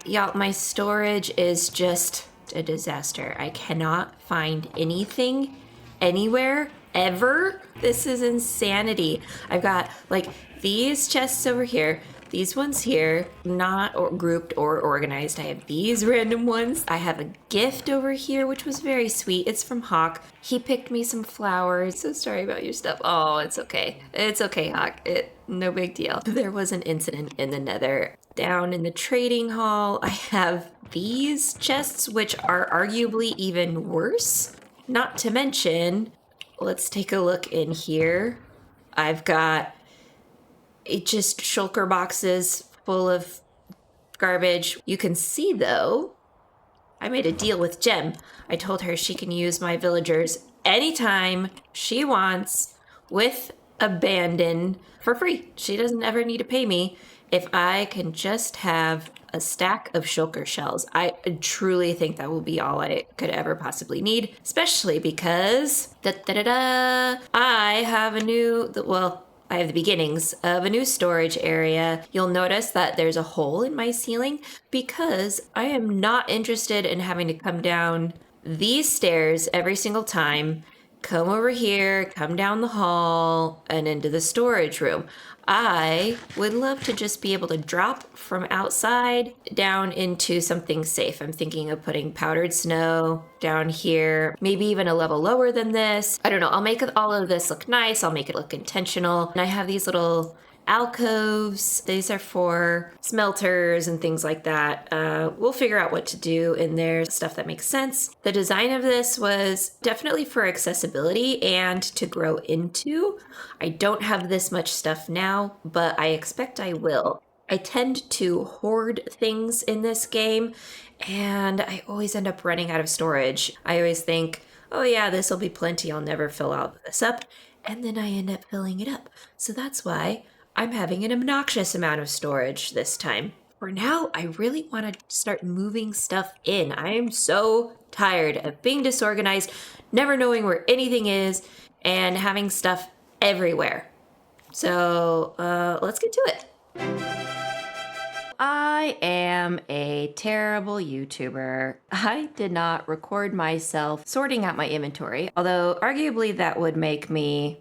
Y'all, my storage is just a disaster. I cannot find anything anywhere ever. This is insanity. I've got like these chests over here, these ones here, not grouped or organized. I have these random ones. I have a gift over here, which was very sweet. It's from Hawk. He picked me some flowers. So sorry about your stuff. Oh, it's okay. It's okay, Hawk. No big deal. There was an incident in the Nether. Down in the trading hall, I have these chests, which are arguably even worse. Not to mention, let's take a look in here. I've got just shulker boxes full of garbage. You can see, though, I made a deal with Gem. I told her she can use my villagers anytime she wants with abandon for free. She doesn't ever need to pay me if I can just have a stack of shulker shells. I truly think that will be all I could ever possibly need, especially because I have a new, I have the beginnings of a new storage area. You'll notice that there's a hole in my ceiling because I am not interested in having to come down these stairs every single time, come over here, come down the hall, and into the storage room. I would love to just be able to drop from outside down into something safe. I'm thinking of putting powdered snow down here, maybe even a level lower than this. I don't know. I'll make all of this look nice. I'll make it look intentional. And I have these little alcoves. These are for smelters and things like that. We'll figure out what to do in there, stuff that makes sense. The design of this was definitely for accessibility and to grow into. I don't have this much stuff now, but I expect I will. I tend to hoard things in this game, and I always end up running out of storage. I always think, oh yeah, this will be plenty. I'll never fill all this up. And then I end up filling it up. So that's why I'm having an obnoxious amount of storage this time. For now, I really want to start moving stuff in. I am so tired of being disorganized, never knowing where anything is, and having stuff everywhere. So let's get to it. I am a terrible YouTuber. I did not record myself sorting out my inventory, although arguably that would make me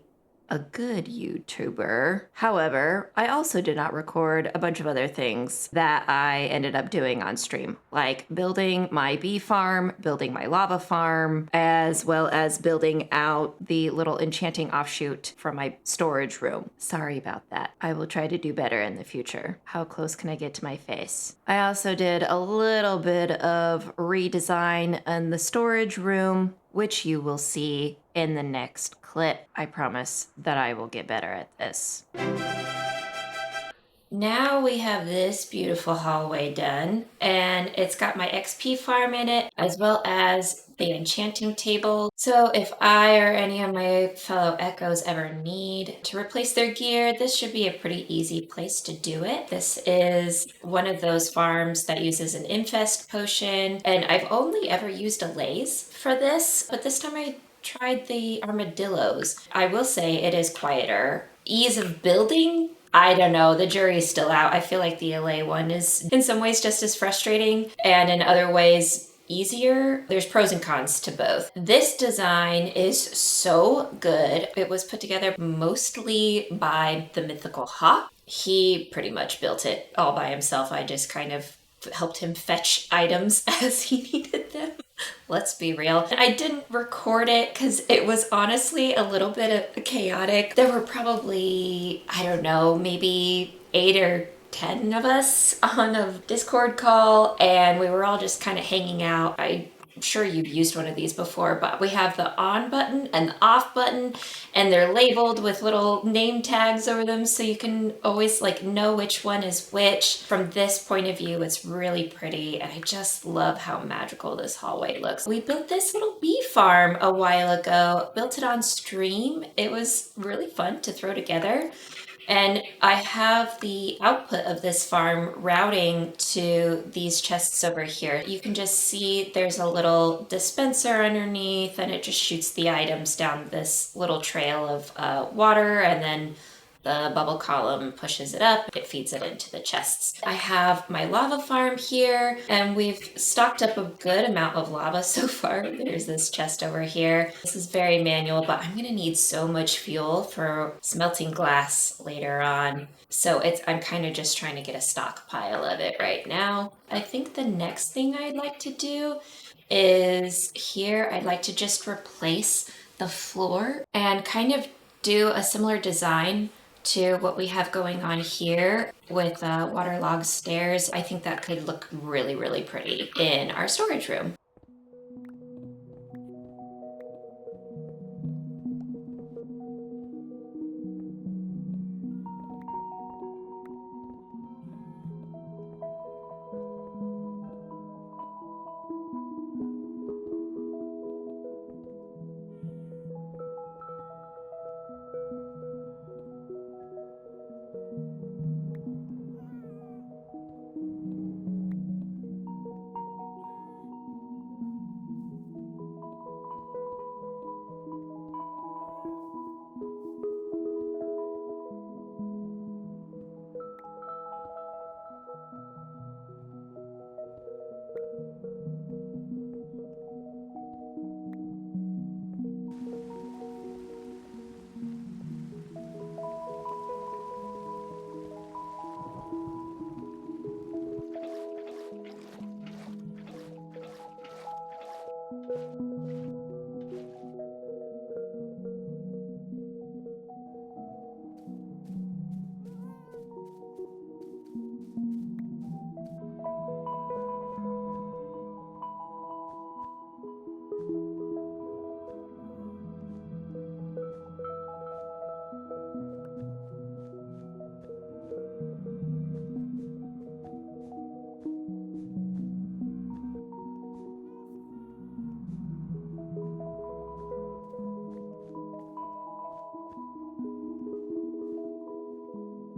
a good YouTuber. However, I also did not record a bunch of other things that I ended up doing on stream, like building my bee farm, building my lava farm, as well as building out the little enchanting offshoot from my storage room. Sorry about that. I will try to do better in the future. How close can I get to my face? I also did a little bit of redesign in the storage room, which you will see in the next clip. I promise that I will get better at this. Now we have this beautiful hallway done, and it's got my XP farm in it, as well as the enchanting table. So if I or any of my fellow echoes ever need to replace their gear, this should be a pretty easy place to do it. This is one of those farms that uses an infest potion, and I've only ever used a laze for this, but this time I tried the armadillos. I will say it is quieter. Ease of building, I don't know, the jury's still out. I feel like the LA one is in some ways just as frustrating, and in other ways easier. There's pros and cons to both. This design is so good. It was put together mostly by the mythical Hawk. He pretty much built it all by himself. I just kind of helped him fetch items as he needed them. Let's be real. I didn't record it because it was honestly a little bit chaotic. There were probably, I don't know, maybe 8 or 10 of us on a Discord call, and we were all just kind of hanging out. I'm sure you've used one of these before, but we have the on button and the off button, and they're labeled with little name tags over them so you can always like know which one is which. From this point of view, it's really pretty, and I just love how magical this hallway looks. We built this little bee farm a while ago, built it on stream. It was really fun to throw together. And I have the output of this farm routing to these chests over here. You can just see there's a little dispenser underneath, and it just shoots the items down this little trail of water, and then The bubble column pushes it up, it feeds it into the chests. I have my lava farm here, and we've stocked up a good amount of lava so far. There's this chest over here. This is very manual, but I'm gonna need so much fuel for smelting glass later on. So I'm kind of just trying to get a stockpile of it right now. I think the next thing I'd like to do is here, I'd like to just replace the floor and kind of do a similar design to what we have going on here with waterlogged stairs. I think that could look really, really pretty in our storage room.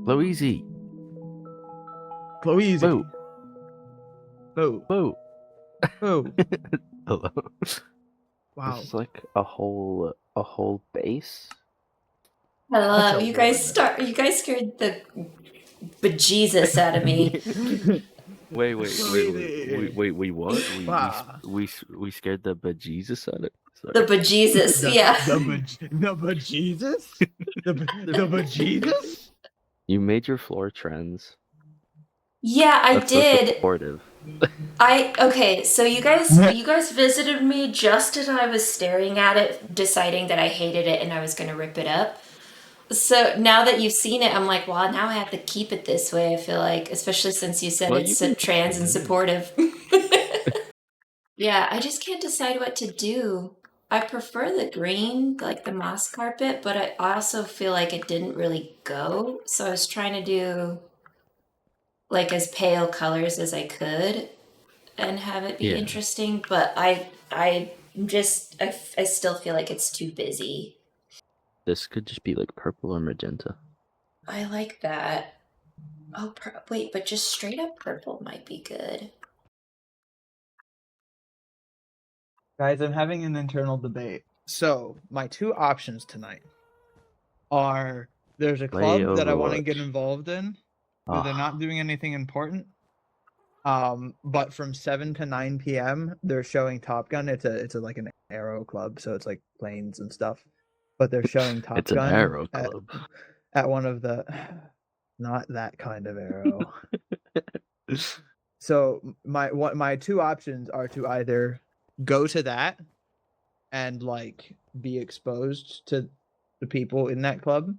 Louise. Cloudsy. Boo. Boo. Boo. Boo. Hello. Wow. This is like a whole base. Hello, Such a you guys scared the bejesus out of me. Wait, Cloudsy. we what? Wow. We scared the bejesus out of The bejesus, yeah. The bejesus? The bejesus? You made your floor trends. Yeah, I That's so did. supportive. Okay, so you guys visited me just as I was staring at it, deciding that I hated it and I was gonna rip it up. So now that you've seen it, I'm like, well, now I have to keep it this way. I feel like, especially since you said Well, it's you can trans and keep it. supportive. Yeah, I just can't decide what to do. I prefer the green, like the moss carpet, but I also feel like it didn't really go. So I was trying to do like as pale colors as I could and have it be Yeah. interesting, but I still feel like it's too busy. This could just be like purple or magenta. I like that. Oh, wait, but just straight up purple might be good. Guys, I'm having an internal debate. So, my two options tonight are there's a Play club that I want to Overwatch. get involved in, but they're not doing anything important. But from 7 to 9 p.m. they're showing Top Gun. It's a like an aero club, so it's like planes and stuff. But they're showing Top It's an Gun aero club. at one of the not that kind of aero. So my two options are to either go to that and like be exposed to the people in that club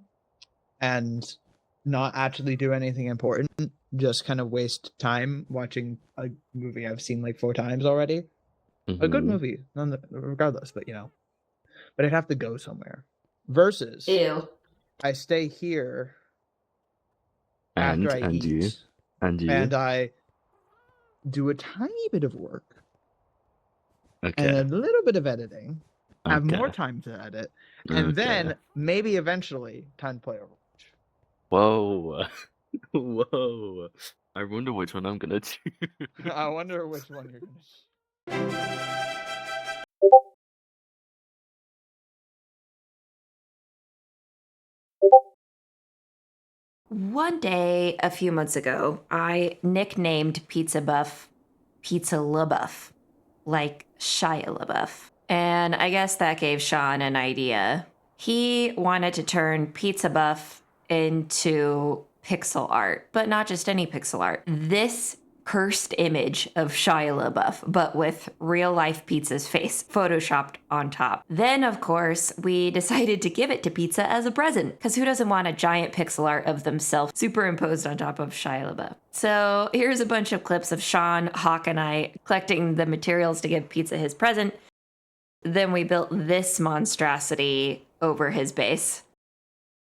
and not actually do anything important, just kind of waste time watching a movie I've seen like 4 times already. A good movie, regardless, but but I'd have to go somewhere. Versus, Ew. I stay here And after I eat, and I do a tiny bit of work and a little bit of editing, have more time to edit, and then maybe eventually time to play Overwatch. Whoa. Whoa. I wonder which one I'm gonna do. I wonder which one you're gonna. One day, a few months ago, I nicknamed PizzaBuff Pizza LaBeouf, like Shia LaBeouf. And I guess that gave Sean an idea. He wanted to turn PizzaBuff into pixel art, but not just any pixel art. This cursed image of Shia LaBeouf, but with real life Pizza's face photoshopped on top. Then, of course, we decided to give it to Pizza as a present, because who doesn't want a giant pixel art of themselves superimposed on top of Shia LaBeouf? So here's a bunch of clips of Sean, Hawk, and I collecting the materials to give Pizza his present. Then we built this monstrosity over his base.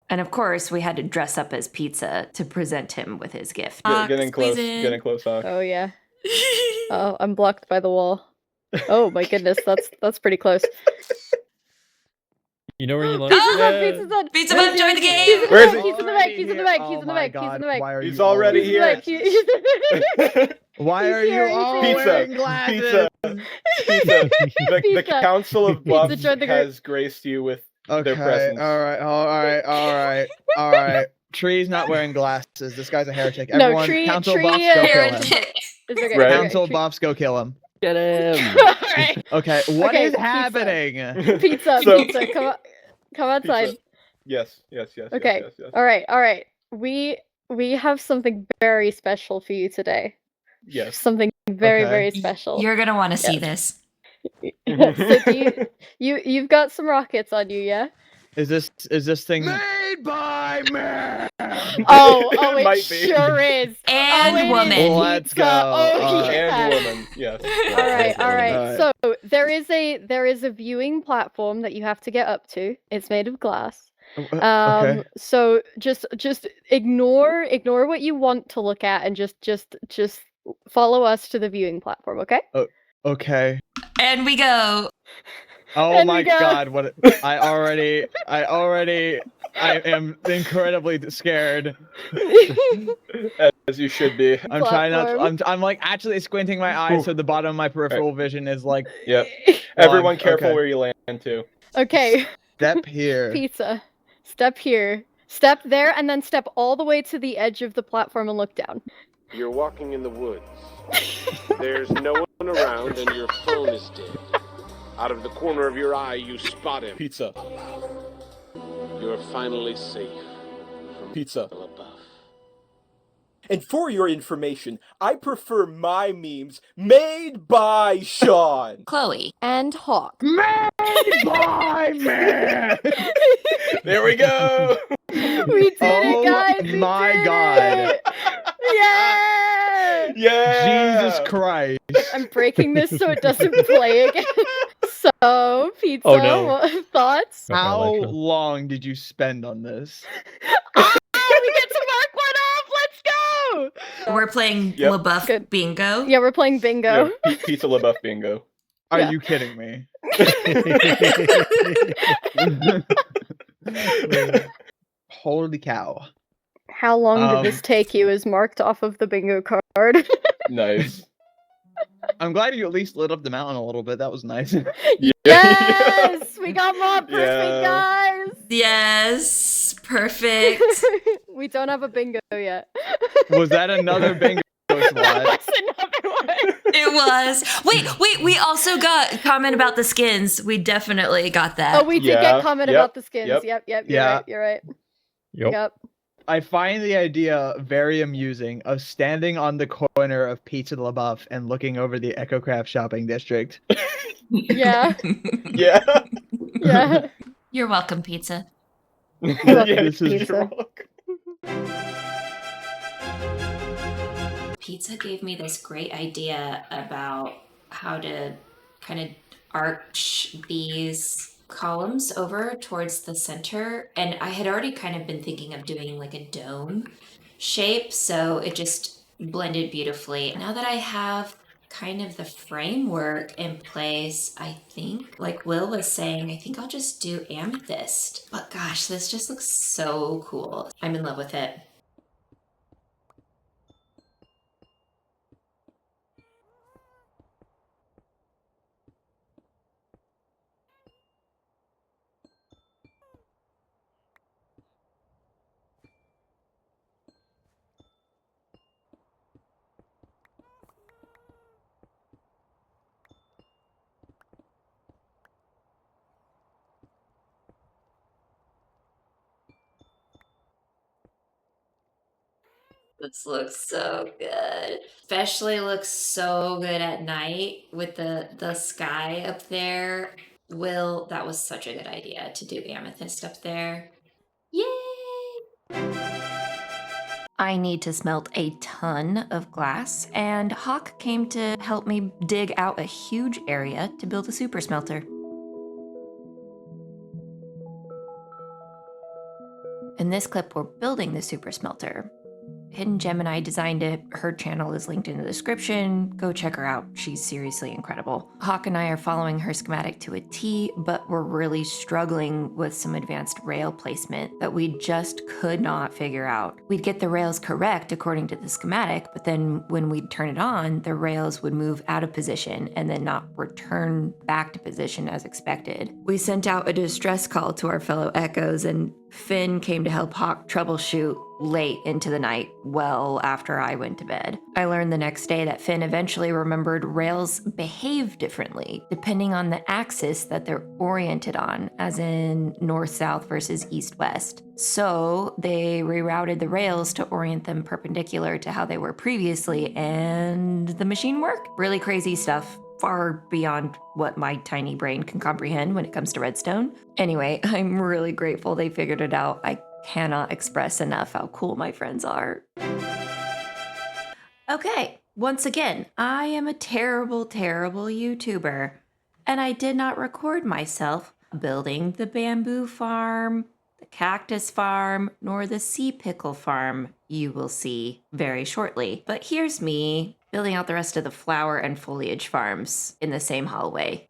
And of course, we had to dress up as Pizza to present him with his gift. Get in close. Get in close, Hawk. Oh yeah. Oh, I'm blocked by the wall. Oh my goodness, that's pretty close. You know where you land? Pizza's on, Pizza's on. PizzaBuff, join the game! Where is he? He's in the back, he's in the back, he's in the back, he's in the back. Why are He's you already always- here. Why He's are you here, he's all here. wearing glasses? Pizza. The Pizza. Council of Buffs join the group. has graced you with Okay, their presence. all right. Tree's not wearing glasses. This guy's a heretic. No, Everyone, Tree- Council Tree, Buffs, go kill him. Heretic. It's okay. Right. it's okay. Council Buffs, go kill him. Get him! Alright. Okay, what Okay, is pizza. happening? Pizza, So- Pizza, come outside. Pizza. Yes. Okay. Yes. Alright. We have something very special for you today. Yes. Something very, Okay. very special. You're gonna want to see this. So do you've got some rockets on you, yeah? Is this thing made by man? Oh, it Might be. sure is. And it is woman. Let's go. pizza. Oh, yeah. And woman. Yes. All right. Alright. So there is a viewing platform that you have to get up to. It's made of glass. Okay. So just ignore what you want to look at and just follow us to the viewing platform, okay? Okay. And we go. Oh And we my go. god, what I am incredibly scared. As you should be. I'm trying not Platform. I'm like actually squinting my eyes so the bottom of my peripheral vision is like Yep. Everyone, Blocked, careful okay. where you land too. Okay, step here. Pizza. Step here. Step there and then step all the way to the edge of the platform and look down. You're walking in the woods. There's no one around and your phone is dead. Out of the corner of your eye, you spot him. Pizza. You're finally safe from Pizza. LaBeouf. And for your information, I prefer my memes made by Sean. Chloe. And Hawk. Bye, man. There we go. We did Oh it, guys! We my did God. it! Yeah! Yeah. Jesus Christ. I'm breaking this so it doesn't play again. So, Pizza, Oh, no. what thoughts? Okay, How Electra. long did you spend on this? Oh, we get to mark one off! Let's go! We're playing Yep. LaBeouf Good. Bingo. Yeah, we're playing bingo. Yeah, Pizza LaBeouf bingo. Are Yeah. you kidding me? Holy cow. How long did this take you is marked off of the bingo card. Nice. I'm glad you at least lit up the mountain a little bit. That was nice. Yeah. Yes! We got more perfect, Yeah. guys! Yes. Perfect. We don't have a bingo yet. Was that another bingo swat? That's another one. It was. Wait. We also got a comment about the skins. We definitely got that. Oh, we did Yeah, get comment yep, about the skins. yep. Yep, Yeah. you're right. Yep. Yep. I find the idea very amusing of standing on the corner of Pizza LaBeouf and looking over the EchoCraft shopping district. Yeah. Yeah. Yeah. You're welcome, Pizza. Yeah, This is Pizza. Pizza gave me this great idea about how to kind of arch these columns over towards the center. And I had already kind of been thinking of doing like a dome shape, so it just blended beautifully. Now that I have kind of the framework in place, I think, like Will was saying, I think I'll just do amethyst. But gosh, this just looks so cool. I'm in love with it. This looks so good. Especially looks so good at night with the sky up there. Will, that was such a good idea to do amethyst up there. Yay! I need to smelt a ton of glass, and Hawk came to help me dig out a huge area to build a super smelter. In this clip, we're building the super smelter. Hidden Gemini designed it. Her channel is linked in the description. Go check her out. She's seriously incredible. Hawk and I are following her schematic to a T, but we're really struggling with some advanced rail placement that we just could not figure out. We'd get the rails correct according to the schematic, but then when we'd turn it on, the rails would move out of position and then not return back to position as expected. We sent out a distress call to our fellow Echoes, and Finn came to help Hawk troubleshoot late into the night, well after I went to bed. I learned the next day that Finn eventually remembered rails behave differently depending on the axis that they're oriented on, as in north-south versus east-west. So they rerouted the rails to orient them perpendicular to how they were previously, and the machine worked. Really crazy stuff. Far beyond what my tiny brain can comprehend when it comes to redstone. Anyway, I'm really grateful they figured it out. I cannot express enough how cool my friends are. Okay, once again, I am a terrible, terrible YouTuber, and I did not record myself building the bamboo farm, the cactus farm, nor the sea pickle farm you will see very shortly. But here's me building out the rest of the flower and foliage farms in the same hallway.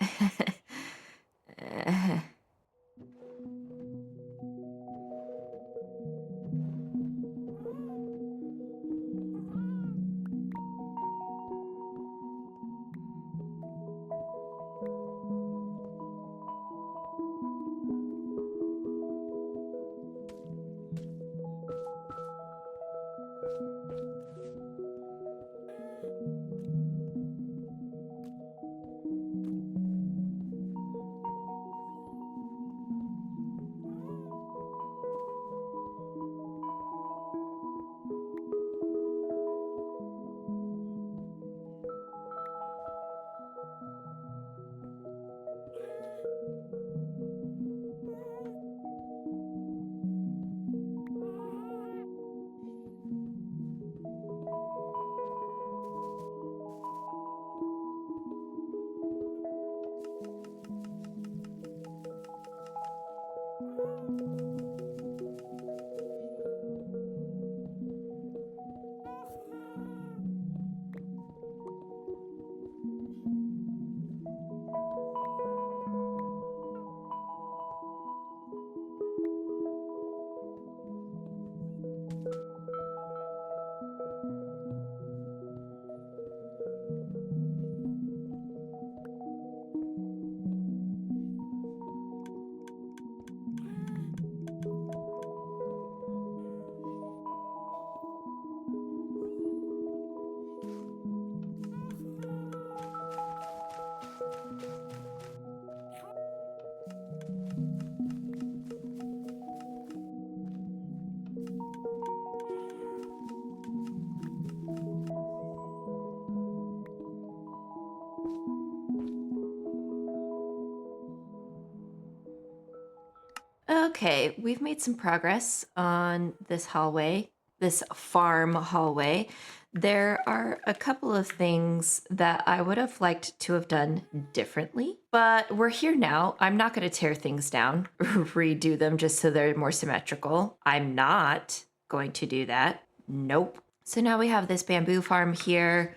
Okay, we've made some progress on this hallway, this farm hallway. There are a couple of things that I would have liked to have done differently, but we're here now. I'm not going to tear things down, redo them just so they're more symmetrical. I'm not going to do that. Nope. So now we have this bamboo farm here.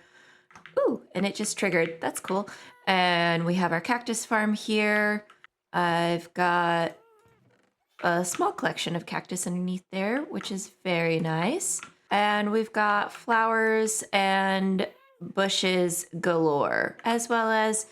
Ooh, and it just triggered. That's cool. And we have our cactus farm here. I've got a small collection of cactus underneath there, which is very nice. And we've got flowers and bushes galore, as well as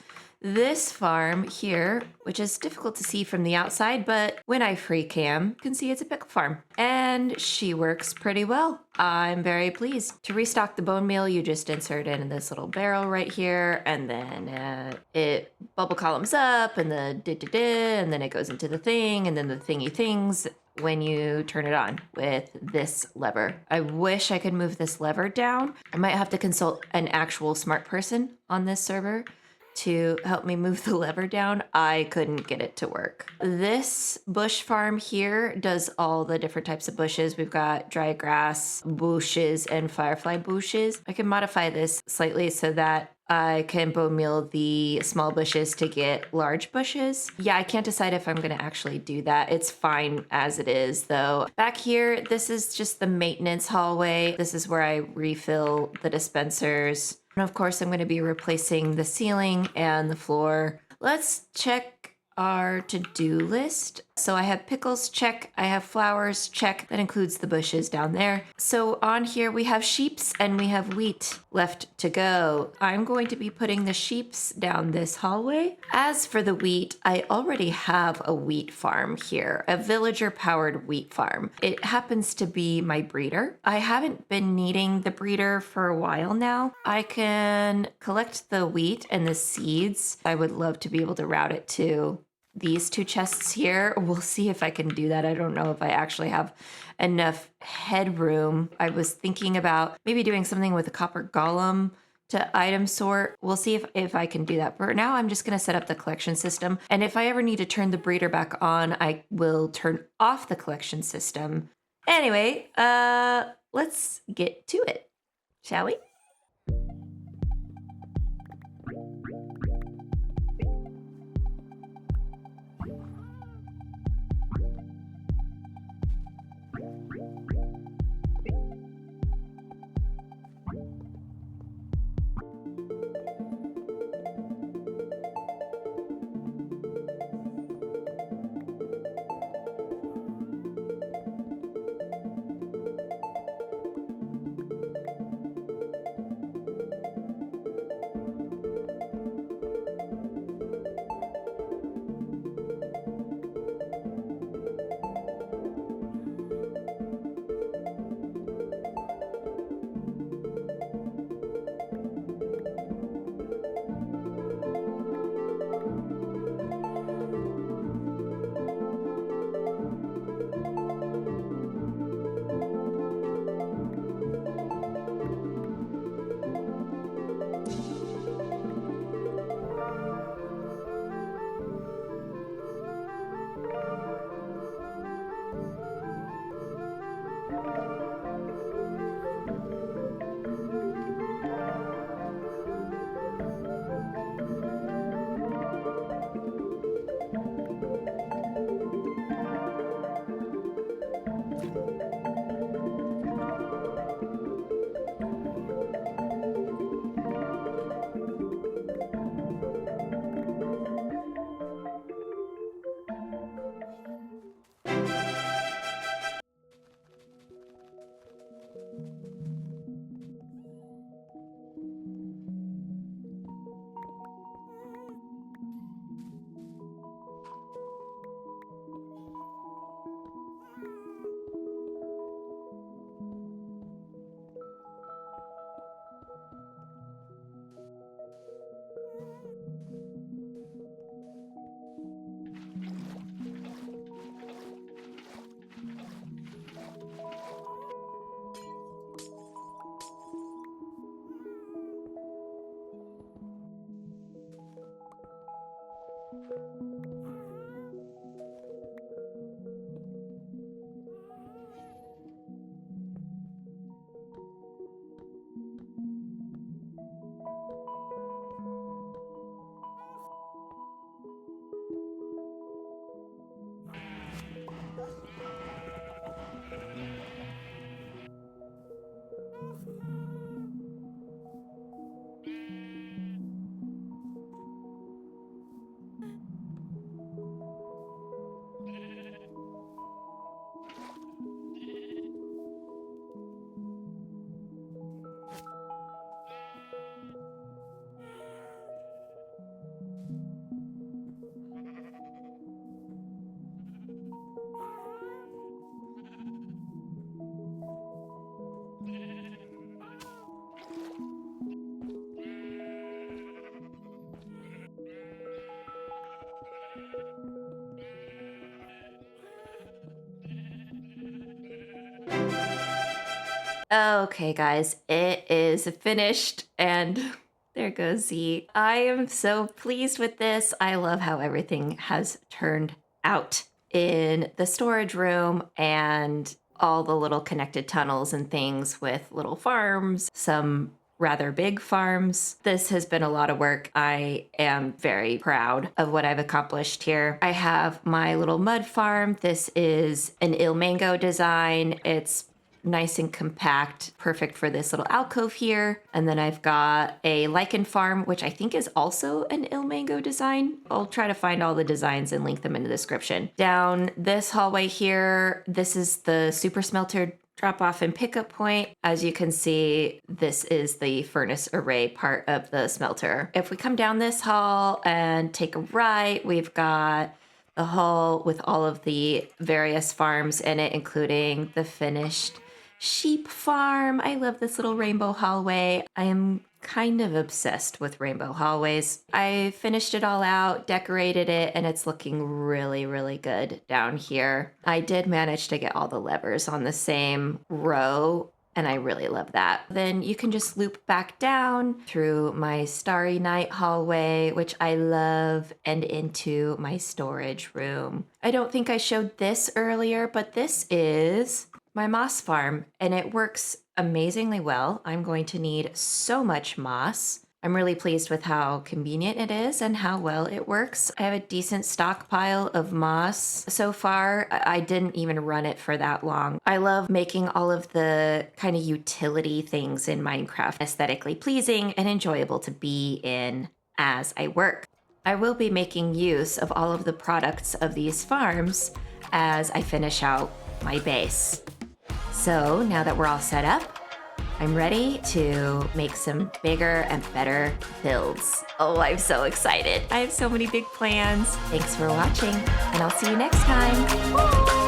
this farm here, which is difficult to see from the outside, but when I free cam, you can see it's a pickle farm. And she works pretty well. I'm very pleased. To restock the bone meal, you just insert it in this little barrel right here, and then it bubble columns up, and and then it goes into the thing, and then the thingy things when you turn it on with this lever. I wish I could move this lever down. I might have to consult an actual smart person on this server to help me move the lever down. I couldn't get it to work. This bush farm here does all the different types of bushes. We've got dry grass bushes and firefly bushes. I can modify this slightly so that I can bone meal the small bushes to get large bushes. Yeah, I can't decide if I'm gonna actually do that. It's fine as it is though. Back here, this is just the maintenance hallway. This is where I refill the dispensers. And of course, I'm going to be replacing the ceiling and the floor. Let's check our to-do list. So I have pickles, check. I have flowers, check. That includes the bushes down there. So on here we have sheeps and we have wheat left to go. I'm going to be putting the sheeps down this hallway. As for the wheat, I already have a wheat farm here, a villager-powered wheat farm. It happens to be my breeder. I haven't been needing the breeder for a while now. I can collect the wheat and the seeds. I would love to be able to route it to these two chests here. We'll see if I can do that. I don't know if I actually have enough headroom. I was thinking about maybe doing something with a copper golem to item sort. We'll see if I can do that. For now, I'm just going to set up the collection system. And if I ever need to turn the breeder back on, I will turn off the collection system. Anyway, let's get to it, shall we? Okay, guys, it is finished and there goes Z. I am so pleased with this. I love how everything has turned out in the storage room and all the little connected tunnels and things with little farms, some rather big farms. This has been a lot of work. I am very proud of what I've accomplished here. I have my little mud farm. This is an Ilmango design. It's nice and compact, perfect for this little alcove here. And then I've got a lichen farm, which I think is also an Ilmango design. I'll try to find all the designs and link them in the description. Down this hallway here, this is the super smelter drop off and pickup point. As you can see, this is the furnace array part of the smelter. If we come down this hall and take a right, we've got the hall with all of the various farms in it, including the finished sheep farm. I love this little rainbow hallway. I am kind of obsessed with rainbow hallways. I finished it all out, decorated it, and it's looking really, really good down here. I did manage to get all the levers on the same row, and I really love that. Then you can just loop back down through my Starry Night hallway, which I love, and into my storage room. I don't think I showed this earlier, but this is my moss farm, and it works amazingly well. I'm going to need so much moss. I'm really pleased with how convenient it is and how well it works. I have a decent stockpile of moss so far. I didn't even run it for that long. I love making all of the kind of utility things in Minecraft aesthetically pleasing and enjoyable to be in as I work. I will be making use of all of the products of these farms as I finish out my base. So now that we're all set up, I'm ready to make some bigger and better builds. Oh, I'm so excited. I have so many big plans. Thanks for watching, and I'll see you next time. Bye.